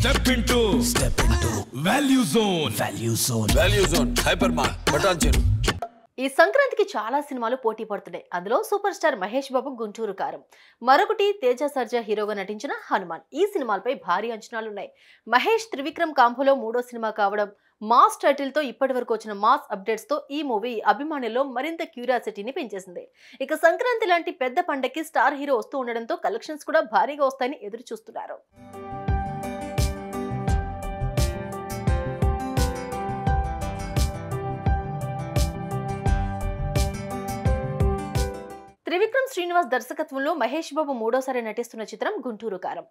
Step into Value Zone. Value Zone. Hypermart. Button. ఈ సంక్రాంతికి చాలా సినిమాలు పోటీ పడుతున్నాయి. అందులో సూపర్ స్టార్ మహేష్ బాబు గుంటూరు కారం, మరొకటి తేజ సర్జా హీరోగా నటించిన హనుమాన్. ఈ సినిమాలపై భారీ అంచనాలున్నాయి. మహేష్ త్రివిక్రమ్ కాంబోలో మూడో సినిమా కావడం, మాస్ టైటిల్ తో ఇప్పటి వరకు వచ్చిన మాస్ అప్డేట్స్ తో ఈ మూవీ అభిమానుల్లో మరింత క్యూరియాసిటీని పెంచేసింది. ఇక సంక్రాంతి లాంటి పెద్ద పండగకి స్టార్ హీరో వస్తూ ఉండడంతో కలెక్షన్స్ కూడా భారీగా వస్తాయని ఎదురు చూస్తున్నారు. త్రివిక్రమ్ శ్రీనివాస్ దర్శకత్వంలో మహేష్ బాబు మూడోసారి నటిస్తున్న చిత్రం గుంటూరు కారం.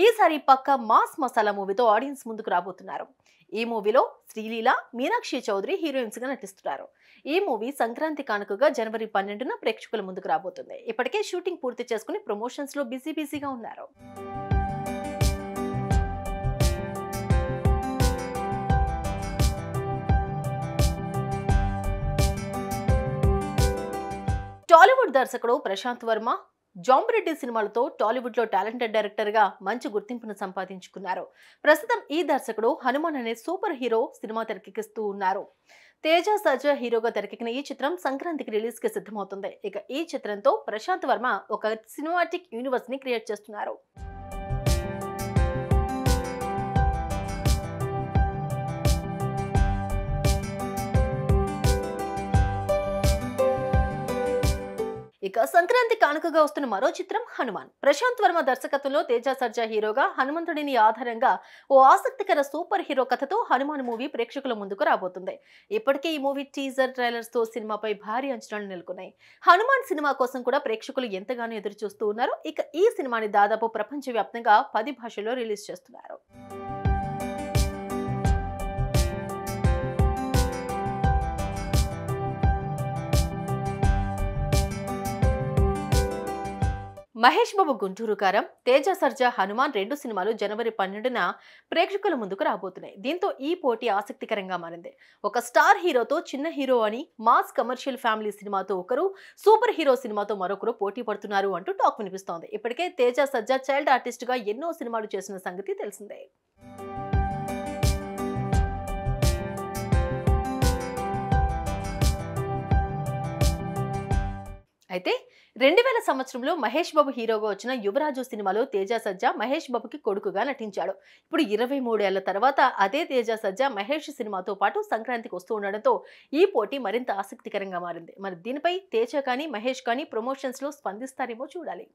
ఈసారి పక్క మాస్ మసాలా మూవీతో ఆడియన్స్ ముందుకు రాబోతున్నారు. ఈ మూవీలో శ్రీలీల, మీనాక్షి చౌదరి హీరోయిన్స్ గా నటిస్తున్నారు. ఈ మూవీ సంక్రాంతి కానుకగా జనవరి 12న ప్రేక్షకుల ముందుకు రాబోతుంది. ఇప్పటికే షూటింగ్ పూర్తి చేసుకుని ప్రమోషన్స్ లో బిజీగా ఉన్నారు. టాలీవుడ్ దర్శకుడు ప్రశాంత్ వర్మ జాంబిరెడ్డి సినిమాలతో టాలీవుడ్ లో టాలెంటెడ్ డైరెక్టర్ గా మంచి గుర్తింపును సంపాదించుకున్నారు. ప్రస్తుతం ఈ దర్శకుడు హనుమాన్ అనే సూపర్ హీరో సినిమా తెరకెక్కిస్తూ ఉన్నారు. తేజ సర్జా హీరోగా తెరకెక్కిన ఈ చిత్రం సంక్రాంతికి రిలీజ్ కి సిద్ధమవుతుంది. ఇక ఈ చిత్రంతో ప్రశాంత్ వర్మ ఒక సినిమాటిక్ యూనివర్స్ ని క్రియేట్ చేస్తున్నారు. ఇక సంక్రాంతి కానుకగా వస్తున్న మరో చిత్రం హనుమాన్. ప్రశాంత్ వర్మ దర్శకత్వంలో తేజ సర్జా హీరోగా హనుమంతుడిని ఆధారంగా ఓ ఆసక్తికర సూపర్ హీరో కథతో హనుమాన్ మూవీ ప్రేక్షకుల ముందుకు రాబోతుంది. ఇప్పటికే ఈ మూవీ టీజర్ ట్రైలర్స్ తో సినిమాపై భారీ అంచనాలు నెలకొన్నాయి. హనుమాన్ సినిమా కోసం కూడా ప్రేక్షకులు ఎంతగానో ఎదురు చూస్తూ ఉన్నారు. ఇక ఈ సినిమాని దాదాపు ప్రపంచవ్యాప్తంగా 10 భాషల్లో రిలీజ్ చేస్తున్నారు. మహేష్ బాబు గుంటూరు కారం, తేజ సర్జా హనుమాన్ 2 సినిమాలు జనవరి 12న ప్రేక్షకుల ముందుకు రాబోతున్నాయి. దీంతో ఈ పోటీ ఆసక్తికరంగా మారింది. ఒక స్టార్ హీరోతో చిన్న హీరో అని, మాస్ కమర్షియల్ ఫ్యామిలీ సినిమాతో ఒకరు, సూపర్ హీరో సినిమాతో మరొకరు పోటీ పడుతున్నారు అంటూ టాక్ వినిపిస్తోంది. ఇప్పటికే తేజ సర్జా చైల్డ్ ఆర్టిస్ట్ గా ఎన్నో సినిమాలు చేసిన సంగతి తెలిసిందే. అయితే 2000 సంవత్సరంలో మహేష్ బాబు హీరోగా వచ్చిన యువరాజు సినిమాలో తేజ సర్జా మహేష్ బాబుకి కొడుకుగా నటించాడు. ఇప్పుడు 23 ఏళ్ల తర్వాత అదే తేజ సర్జా మహేష్ సినిమాతో పాటు సంక్రాంతికి వస్తూ ఉండడంతో ఈ పోటీ మరింత ఆసక్తికరంగా మారింది. మరి దీనిపై తేజ కానీ మహేష్ కానీ ప్రమోషన్స్ లో స్పందిస్తారేమో చూడాలి.